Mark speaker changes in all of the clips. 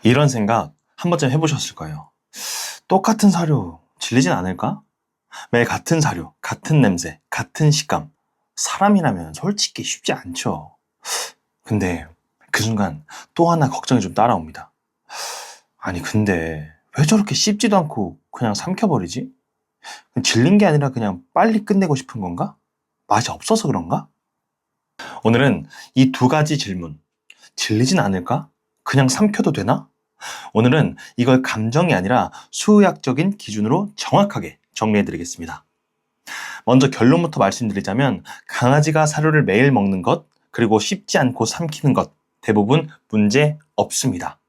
Speaker 1: 이런 생각 한 번쯤 해보셨을 거예요. 똑같은 사료 질리진 않을까? 매일 같은 사료, 같은 냄새, 같은 식감. 사람이라면 솔직히 쉽지 않죠. 근데 그 순간 또 하나 걱정이 좀 따라옵니다. 아니 근데 왜 저렇게 씹지도 않고 그냥 삼켜버리지? 질린 게 아니라 그냥 빨리 끝내고 싶은 건가? 맛이 없어서 그런가? 오늘은 이 두 가지 질문. 질리진 않을까? 그냥 삼켜도 되나? 오늘은 이걸 감정이 아니라 수의학적인 기준으로 정확하게 정리해드리겠습니다. 먼저 결론부터 말씀드리자면 강아지가 사료를 매일 먹는 것, 그리고 씹지 않고 삼키는 것, 대부분 문제 없습니다.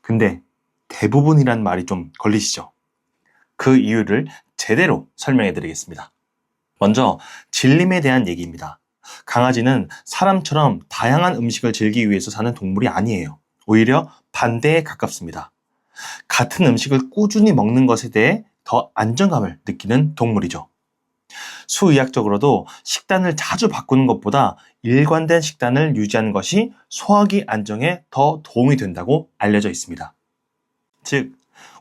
Speaker 1: 근데 대부분이란 말이 좀 걸리시죠? 그 이유를 제대로 설명해드리겠습니다. 먼저 질림에 대한 얘기입니다. 강아지는 사람처럼 다양한 음식을 즐기기 위해서 사는 동물이 아니에요. 오히려 반대에 가깝습니다. 같은 음식을 꾸준히 먹는 것에 대해 더 안정감을 느끼는 동물이죠. 수의학적으로도 식단을 자주 바꾸는 것보다 일관된 식단을 유지하는 것이 소화기 안정에 더 도움이 된다고 알려져 있습니다. 즉,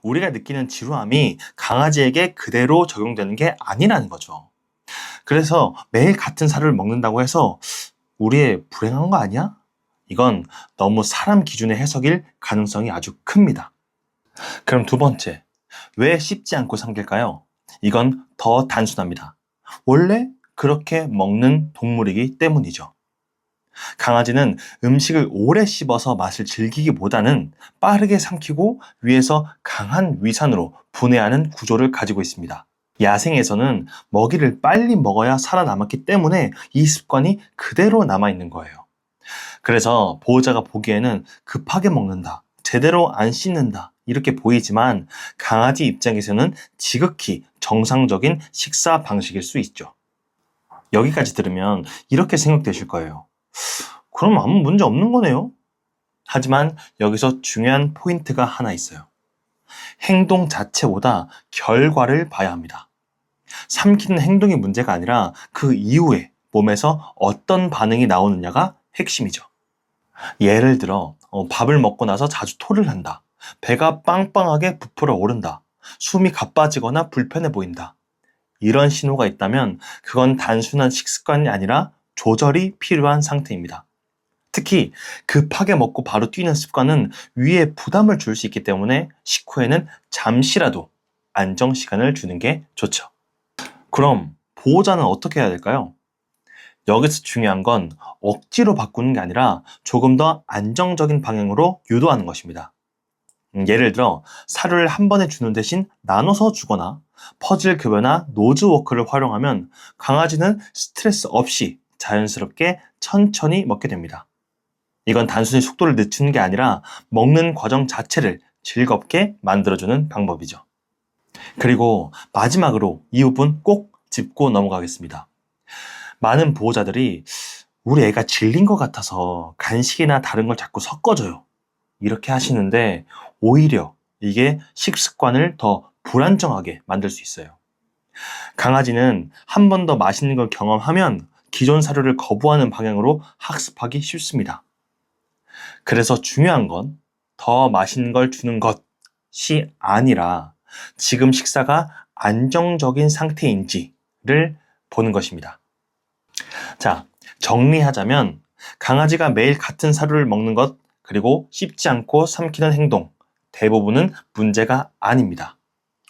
Speaker 1: 우리가 느끼는 지루함이 강아지에게 그대로 적용되는 게 아니라는 거죠. 그래서 매일 같은 사료를 먹는다고 해서 우리의 불행한 거 아니야? 이건 너무 사람 기준의 해석일 가능성이 아주 큽니다. 그럼 두 번째, 왜 씹지 않고 삼킬까요? 이건 더 단순합니다. 원래 그렇게 먹는 동물이기 때문이죠. 강아지는 음식을 오래 씹어서 맛을 즐기기보다는 빠르게 삼키고 위에서 강한 위산으로 분해하는 구조를 가지고 있습니다. 야생에서는 먹이를 빨리 먹어야 살아남았기 때문에 이 습관이 그대로 남아있는 거예요. 그래서 보호자가 보기에는 급하게 먹는다, 제대로 안 씹는다, 이렇게 보이지만 강아지 입장에서는 지극히 정상적인 식사 방식일 수 있죠. 여기까지 들으면 이렇게 생각되실 거예요. 그럼 아무 문제 없는 거네요? 하지만 여기서 중요한 포인트가 하나 있어요. 행동 자체보다 결과를 봐야 합니다. 삼키는 행동이 문제가 아니라 그 이후에 몸에서 어떤 반응이 나오느냐가 핵심이죠. 예를 들어 밥을 먹고 나서 자주 토를 한다. 배가 빵빵하게 부풀어 오른다. 숨이 가빠지거나 불편해 보인다. 이런 신호가 있다면 그건 단순한 식습관이 아니라 조절이 필요한 상태입니다. 특히 급하게 먹고 바로 뛰는 습관은 위에 부담을 줄 수 있기 때문에 식후에는 잠시라도 안정 시간을 주는 게 좋죠. 그럼 보호자는 어떻게 해야 될까요? 여기서 중요한 건 억지로 바꾸는 게 아니라 조금 더 안정적인 방향으로 유도하는 것입니다. 예를 들어 사료를 한 번에 주는 대신 나눠서 주거나 퍼즐 급여나 노즈 워크를 활용하면 강아지는 스트레스 없이 자연스럽게 천천히 먹게 됩니다. 이건 단순히 속도를 늦추는 게 아니라 먹는 과정 자체를 즐겁게 만들어주는 방법이죠. 그리고 마지막으로 이 부분 꼭 짚고 넘어가겠습니다. 많은 보호자들이 우리 애가 질린 것 같아서 간식이나 다른 걸 자꾸 섞어줘요. 이렇게 하시는데 오히려 이게 식습관을 더 불안정하게 만들 수 있어요. 강아지는 한 번 더 맛있는 걸 경험하면 기존 사료를 거부하는 방향으로 학습하기 쉽습니다. 그래서 중요한 건 더 맛있는 걸 주는 것이 아니라 지금 식사가 안정적인 상태인지를 보는 것입니다. 자, 정리하자면 강아지가 매일 같은 사료를 먹는 것, 그리고 씹지 않고 삼키는 행동, 대부분은 문제가 아닙니다.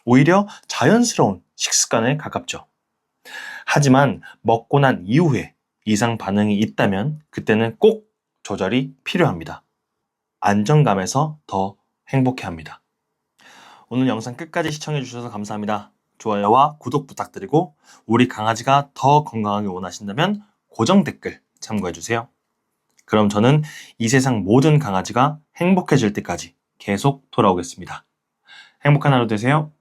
Speaker 1: 오히려 자연스러운 식습관에 가깝죠. 하지만 먹고 난 이후에 이상 반응이 있다면 그때는 꼭 조절이 필요합니다. 안정감에서 더 행복해합니다. 오늘 영상 끝까지 시청해주셔서 감사합니다. 좋아요와 구독 부탁드리고 우리 강아지가 더 건강하게 원하신다면 고정 댓글 참고해주세요. 그럼 저는 이 세상 모든 강아지가 행복해질 때까지 계속 돌아오겠습니다. 행복한 하루 되세요.